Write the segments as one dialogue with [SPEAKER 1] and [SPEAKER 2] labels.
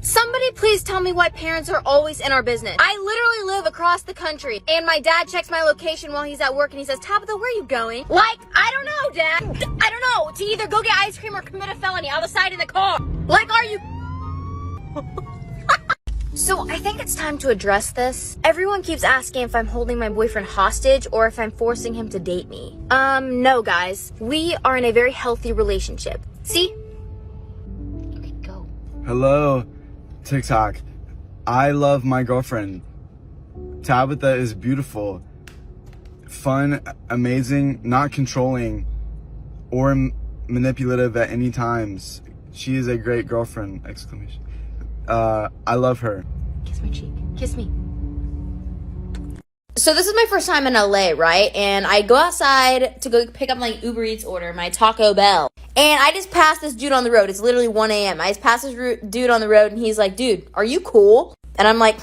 [SPEAKER 1] Somebody please tell me why parents are always in our business. I literally live across the country, and my dad checks my location while he's at work, and he says, Tabitha, where are you going? Like, I don't know, Dad. I don't know. To either go get ice cream or commit a felony on the side of the car. Like, are you... So I think it's time to address this. Everyone keeps asking if I'm holding my boyfriend hostage or if I'm forcing him to date me. No, guys. We are in a very healthy relationship. See? Okay, go.
[SPEAKER 2] Hello, TikTok. I love my girlfriend. Tabitha is beautiful, fun, amazing, not controlling or manipulative at any times. She is a great girlfriend! Exclamation. I love her.
[SPEAKER 1] Kiss my cheek. Kiss me. So this is my first time in LA, right? And I go outside to go pick up my Uber Eats order, my Taco Bell. And I just passed this dude on the road. It's literally 1 a.m. I just passed this dude on the road, and he's like, dude, are you cool? And I'm like,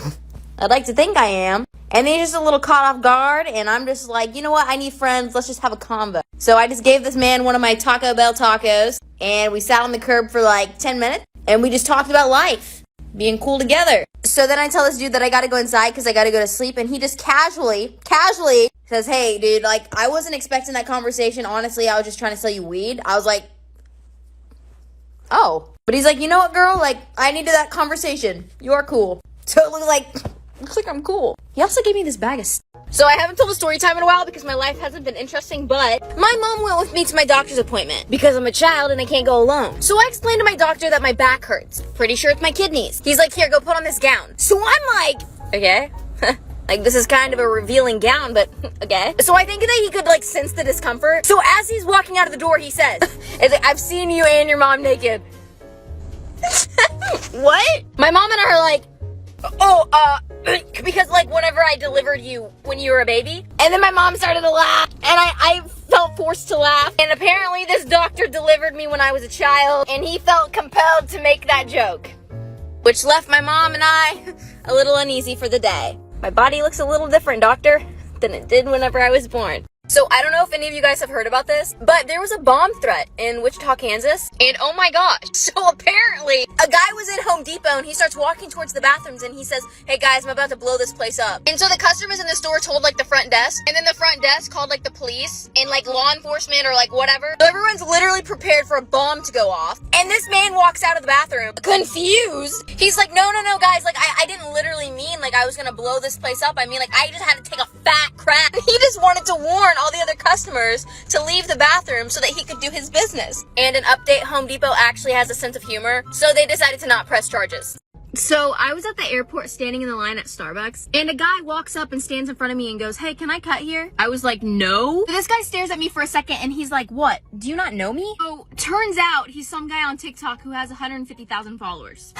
[SPEAKER 1] I'd like to think I am. And then he's just a little caught off guard, and I'm just like, you know what? I need friends. Let's just have a convo. So I just gave this man one of my Taco Bell tacos, and we sat on the curb for like 10 minutes, and we just talked about life. Being cool together. So then I tell this dude that I gotta go inside because I gotta go to sleep, and he just casually says, hey, dude, like, I wasn't expecting that conversation. Honestly, I was just trying to sell you weed. I was like, oh. But he's like, you know what, girl? Like, I needed that conversation. You are cool. So it looks like I'm cool. He also gave me this bag of So I haven't told a story time in a while because my life hasn't been interesting, but my mom went with me to my doctor's appointment because I'm a child and I can't go alone. So I explained to my doctor that my back hurts. Pretty sure it's my kidneys. He's like, here, go put on this gown. So I'm like, okay. Like, this is kind of a revealing gown, but okay. So I think that he could, like, sense the discomfort. So as he's walking out of the door, he says, I've seen you and your mom naked. What? My mom and I are like, because, like, whenever I delivered you when you were a baby. And then my mom started to laugh, and I felt forced to laugh. And apparently this doctor delivered me when I was a child, and he felt compelled to make that joke, which left my mom and I a little uneasy for the day. My body looks a little different, doctor, than it did whenever I was born. So I don't know if any of you guys have heard about this, but there was a bomb threat in Wichita, Kansas, and oh my gosh. So apparently a guy was in Home Depot, and he starts walking towards the bathrooms, and he says, hey guys, I'm about to blow this place up. And so the customers in the store told, like, the front desk, and then the front desk called, like, the police and, like, law enforcement or, like, whatever. So everyone's literally prepared for a bomb to go off, and this man walks out of the bathroom confused. He's like, no guys, like, I didn't literally mean like I was gonna blow this place up. I mean, like, I just had to take a fat crap. He just wanted to warn all the other customers to leave the bathroom so that he could do his business. And an update, Home Depot actually has a sense of humor, so they decided to not press charges. So I was at the airport standing in the line at Starbucks, and a guy walks up and stands in front of me and goes, hey, can I cut here? I was like, no. This guy stares at me for a second, and he's like, what? Do you not know me? Oh, turns out he's some guy on TikTok who has 150,000 followers.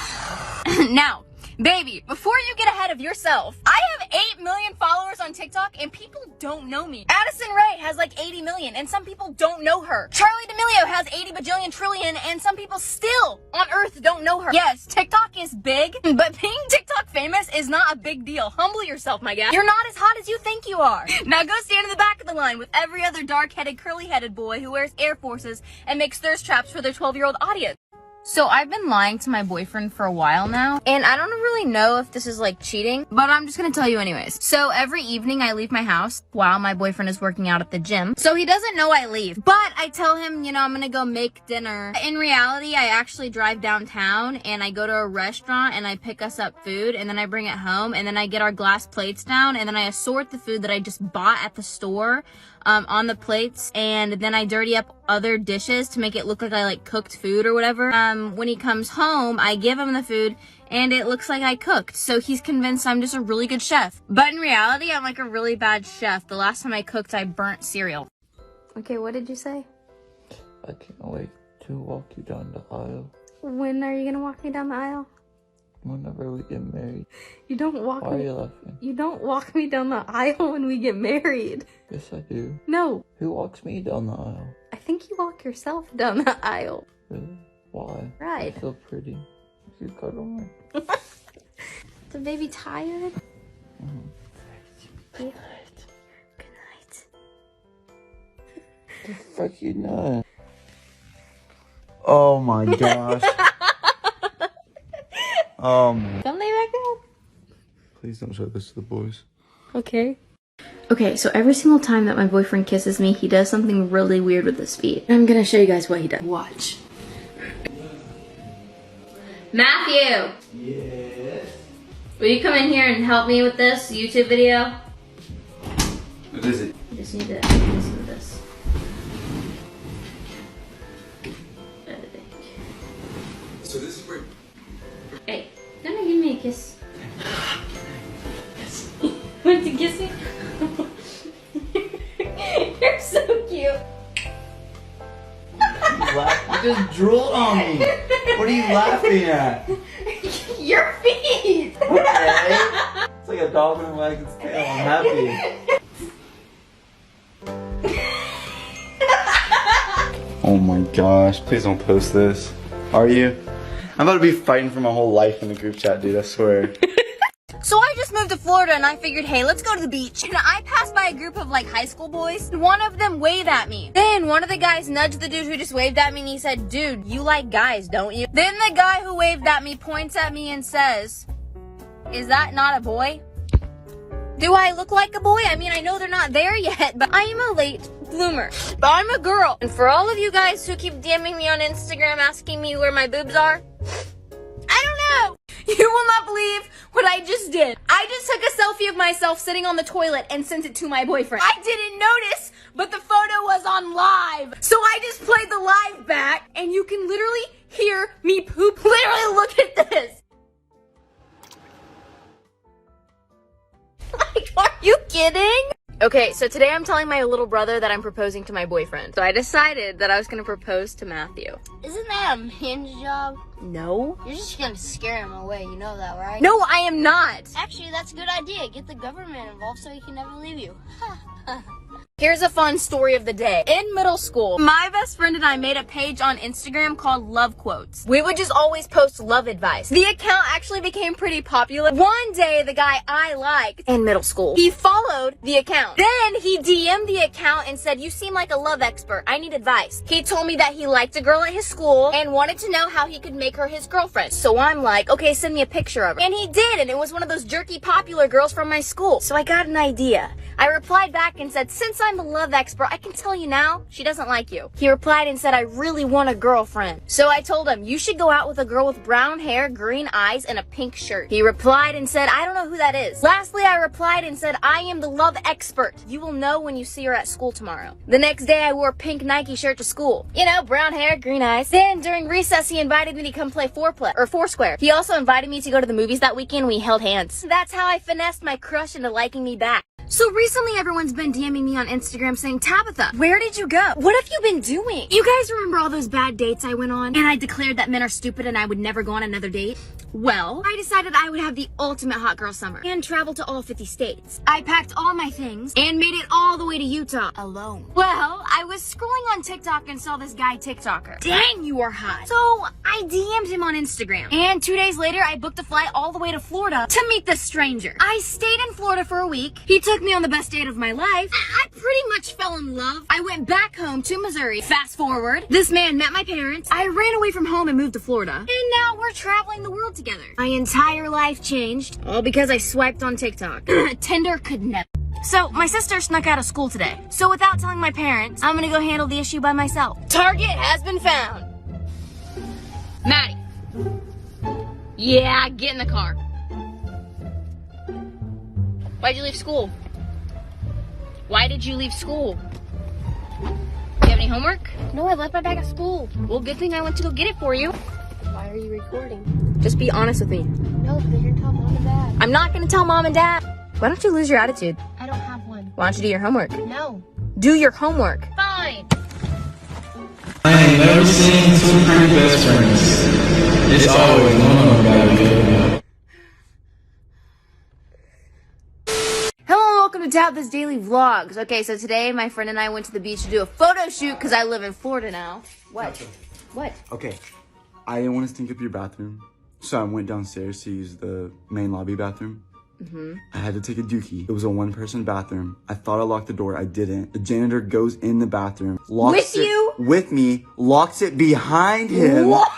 [SPEAKER 1] Now, baby, before you get ahead of yourself, I have 8 million followers on TikTok, and people don't know me. Addison Rae has like 80 million, and some people don't know her. Charlie D'Amelio has 80 bajillion trillion, and some people still on earth don't know her. Yes, TikTok is big, but being TikTok famous is not a big deal. Humble yourself, my guy. You're not as hot as you think you are. Now go stand in the back of the line with every other dark-headed, curly-headed boy who wears Air Forces and makes thirst traps for their 12-year-old audience. So I've been lying to my boyfriend for a while now, and I don't really know if this is like cheating, but I'm just gonna tell you anyways. So every evening I leave my house while my boyfriend is working out at the gym. So he doesn't know I leave, but I tell him, you know, I'm gonna go make dinner. In reality, I actually drive downtown and I go to a restaurant and I pick us up food, and then I bring it home, and then I get our glass plates down, and then I assort the food that I just bought at the store on the plates, and then I dirty up other dishes to make it look like I like cooked food or whatever. When he comes home, I give him the food and it looks like I cooked, so he's convinced I'm just a really good chef. But in reality, I'm like a really bad chef. The last time I cooked, I burnt cereal. Okay, what did you say?
[SPEAKER 3] I can't wait to walk you down the aisle.
[SPEAKER 1] When are you gonna walk me down the aisle?
[SPEAKER 3] Whenever we get married.
[SPEAKER 1] You don't walk
[SPEAKER 3] Why are you laughing?
[SPEAKER 1] You don't walk me down the aisle when we get married.
[SPEAKER 3] Yes, I do.
[SPEAKER 1] No.
[SPEAKER 3] Who walks me down the aisle?
[SPEAKER 1] I think you walk yourself down the aisle.
[SPEAKER 3] Really? Why?
[SPEAKER 1] Right.
[SPEAKER 3] You're so pretty. You cuddle me.
[SPEAKER 1] Is the baby tired?
[SPEAKER 3] Good
[SPEAKER 1] Yeah.
[SPEAKER 3] night.
[SPEAKER 1] Good night.
[SPEAKER 3] The fuck you not?
[SPEAKER 2] Oh my gosh.
[SPEAKER 1] Come lay back down.
[SPEAKER 2] Please don't show this to the boys.
[SPEAKER 1] Okay. Okay, so every single time that my boyfriend kisses me, he does something really weird with his feet. I'm gonna show you guys what he does. Watch. Matthew!
[SPEAKER 2] Yes?
[SPEAKER 1] Will you come in here and help me with this YouTube video?
[SPEAKER 2] What is it?
[SPEAKER 1] I just need to listen to this. Editing.
[SPEAKER 2] So this is where...
[SPEAKER 1] Hey, give me a kiss. Want to kiss me? You're so cute.
[SPEAKER 2] You just drooled on me. What are you laughing at?
[SPEAKER 1] Your feet.
[SPEAKER 2] Okay. It's like a dog with a wag its tail. I'm happy. Oh my gosh, please don't post this. Are you? I'm about to be fighting for my whole life in the group chat, dude, I swear.
[SPEAKER 1] So I just moved to Florida and I figured, hey, let's go to the beach. And I passed by a group of like high school boys. One of them waved at me. Then one of the guys nudged the dude who just waved at me and he said, dude, you like guys, don't you? Then the guy who waved at me points at me and says, is that not a boy? Do I look like a boy? I mean, I know they're not there yet, but I am a late bloomer. But I'm a girl. And for all of you guys who keep DMing me on Instagram asking me where my boobs are, I don't know. You will not believe what I just did. I just took a selfie of myself sitting on the toilet and sent it to my boyfriend. I didn't notice, but the photo was on live. So I just played the live back and you can literally hear me poop. Literally, look at this. Like, are you kidding? Okay, so today I'm telling my little brother that I'm proposing to my boyfriend. So I decided that I was gonna propose to Matthew.
[SPEAKER 4] Isn't that a hinge job?
[SPEAKER 1] No.
[SPEAKER 4] You're just gonna scare him away, you know that, right?
[SPEAKER 1] No, I am not.
[SPEAKER 4] Actually, that's a good idea. Get the government involved so he can never leave you.
[SPEAKER 1] Here's a fun story of the day. In middle school, my best friend and I made a page on Instagram called Love Quotes. We would just always post love advice. The account actually became pretty popular. One day, the guy I liked in middle school, he followed the account. Then he DM'd the account and said, you seem like a love expert. I need advice. He told me that he liked a girl at his school and wanted to know how he could make her his girlfriend. So I'm like, okay, send me a picture of her. And he did, and it was one of those jerky popular girls from my school. So I got an idea. I replied back and said, since I'm a love expert, I can tell you now, she doesn't like you. He replied and said, I really want a girlfriend. So I told him, you should go out with a girl with brown hair, green eyes, and a pink shirt. He replied and said, I don't know who that is. Lastly, I replied and said, I am the love expert. You will know when you see her at school tomorrow. The next day, I wore a pink Nike shirt to school. You know, brown hair, green eyes. Then during recess, he invited me to come play Foursquare. He also invited me to go to the movies that weekend. We held hands. That's how I finessed my crush into liking me back. So recently everyone's been DMing me on Instagram saying, Tabitha, where did you go? What have you been doing? You guys remember all those bad dates I went on? And I declared that men are stupid and I would never go on another date? Well, I decided I would have the ultimate hot girl summer and travel to all 50 states. I packed all my things and made it all the way to Utah alone. Well, I was scrolling on TikTok and saw this guy TikToker. Dang, you are hot. So I DM'd him on Instagram. And 2 days later, I booked a flight all the way to Florida to meet this stranger. I stayed in Florida for a week. He took me on the best date of my life. I pretty much fell in love. I went back home to Missouri. Fast forward, this man met my parents. I ran away from home and moved to Florida. And now we're traveling the world together. My entire life changed, all because I swiped on TikTok. Tinder could never. So my sister snuck out of school today. So without telling my parents, I'm gonna go handle the issue by myself. Target has been found. Maddie. Yeah, get in the car. Why'd you leave school? Why did you leave school? Do you have any homework?
[SPEAKER 4] No, I left my bag at school.
[SPEAKER 1] Well, good thing I went to go get it for you.
[SPEAKER 4] Why are you recording?
[SPEAKER 1] Just be honest with me.
[SPEAKER 4] No, because you're gonna tell mom and dad.
[SPEAKER 1] I'm not gonna tell mom and dad. Why don't you lose your attitude?
[SPEAKER 4] I don't have one.
[SPEAKER 1] Why don't you do your homework?
[SPEAKER 4] No.
[SPEAKER 1] Do your homework.
[SPEAKER 4] Fine.
[SPEAKER 5] I ain't never seen two pretty best friends. It's always one of them gotta be good.
[SPEAKER 1] Hello and welcome to Tabitha's Daily Vlogs. Okay, so today my friend and I went to the beach to do a photo shoot because I live in Florida now. What? What?
[SPEAKER 2] Okay, I didn't want to stink up your bathroom, so I went downstairs to use the main lobby bathroom. I had to take a dookie. It was a one-person bathroom. I thought I locked the door. I didn't. The janitor goes in the bathroom, locks
[SPEAKER 1] With
[SPEAKER 2] it
[SPEAKER 1] you?
[SPEAKER 2] with me, locks it behind him.
[SPEAKER 1] What?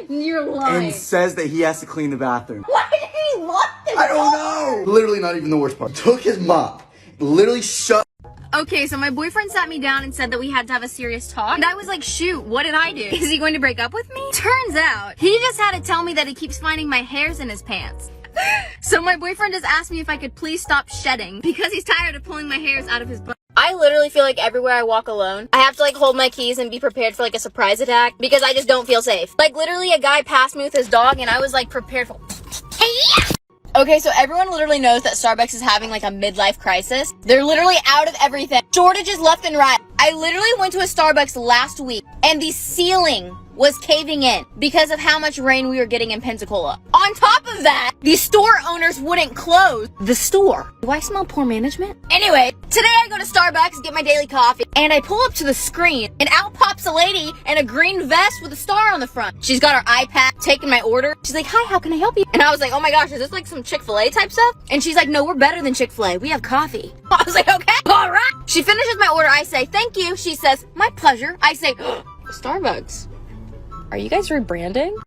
[SPEAKER 1] You're lying.
[SPEAKER 2] and says that he has to clean the bathroom.
[SPEAKER 1] Why did he lock the door?
[SPEAKER 2] I don't know. Literally not even the worst part. Took his mop, literally shut.
[SPEAKER 1] Okay, so my boyfriend sat me down and said that we had to have a serious talk. And I was like, shoot, what did I do? Is he going to break up with me? Turns out, he just had to tell me that he keeps finding my hairs in his pants. So my boyfriend just asked me if I could please stop shedding because he's tired of pulling my hairs out of his butt. I literally feel like everywhere I walk alone, I have to like hold my keys and be prepared for like a surprise attack because I just don't feel safe. Like literally a guy passed me with his dog and I was like prepared for Okay, so everyone literally knows that Starbucks is having like a midlife crisis. They're literally out of everything. Shortages left and right. I literally went to a Starbucks last week and the ceiling was caving in because of how much rain we were getting in Pensacola. On top of that, the store owners wouldn't close the store. Do I smell poor management? Anyway, today I go to Starbucks, get my daily coffee, and I pull up to the screen, and out pops a lady in a green vest with a star on the front. She's got her iPad, taking my order. She's like, hi, how can I help you? And I was like, oh my gosh, is this like some Chick-fil-A type stuff? And she's like, no, we're better than Chick-fil-A. We have coffee. I was like, okay, all right. She finishes my order. I say, thank you. She says, my pleasure. I say, Starbucks. Are you guys rebranding?